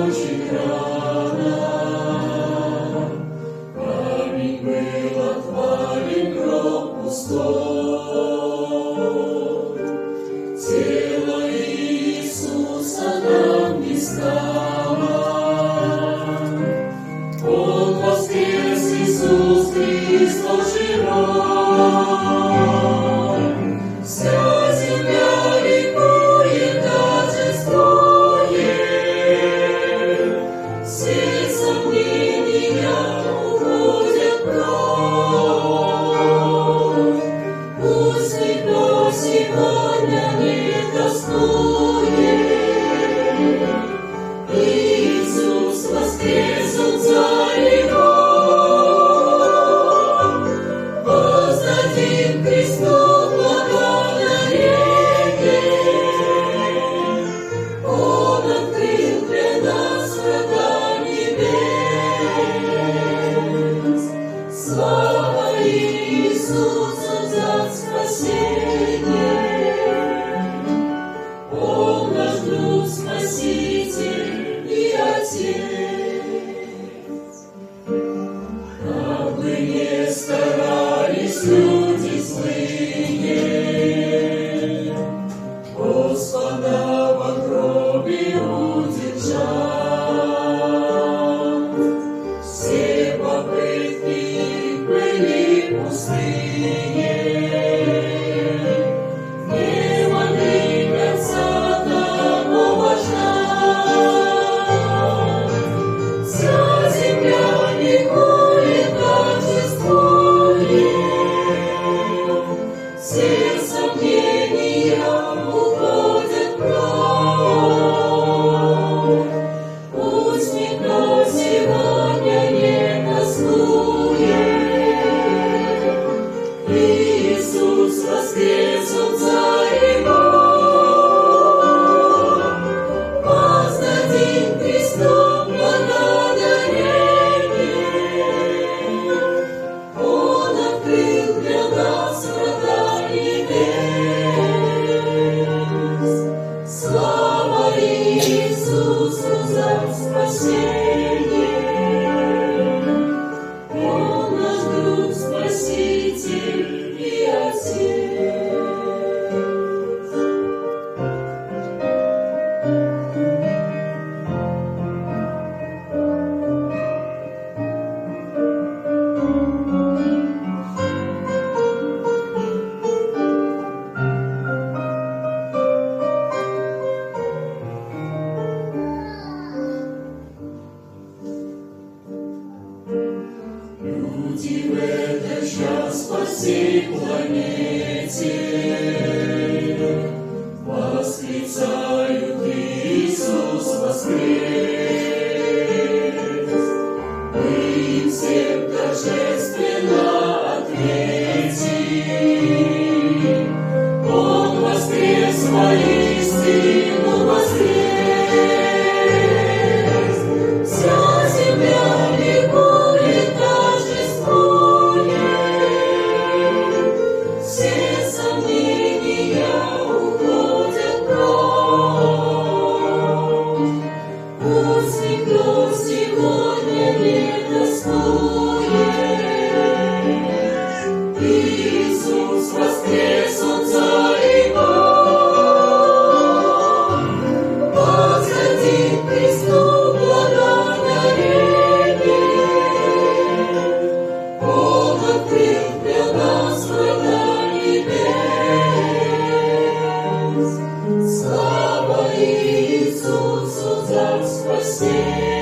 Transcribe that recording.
очень рано. Камень был отвален, гроб пустой. Тело Иисуса нам не стало. Он воскрес, Иисус Христос живой. Вся земля ликует, торжествует. Все сомнения уходят прочь. Пусть никто сегодня не тоскует. Иисус воскрес, Он царь его. Воздадим Христу благодарение. Он открыл для нас врата небес. Слава Иисусу за спасение. Он наш друг, Спаситель и Отец. Как бы ни старались люди злые, Господа во гробе удержать. Все попытки их были пустые, не могли конца тому вождать. Вся земля ликует, торжествует. Все сомнения уходят прочь. Пусть никто сегодня не тоскует. Иисус воскрес, Он царь его. Воздадим Христу благодарение. Он открыл для нас врата небес. Слава Иисусу за спасение. Он наш друг, Спаситель и Отец. Люди в этот час по всей планете восклицают: Иисус воскрес. Мы им всем торжественно ответим: Он воскрес, воистину воскрес. Вся земля ликует, торжествует. Все сомнения уходят прочь. Пусть никто сегодня не тоскует. Иисус воскрес, Он царь его. Воздадим Христу благодарение. Он открыл для нас врата небес. Слава Иисусу за спасение.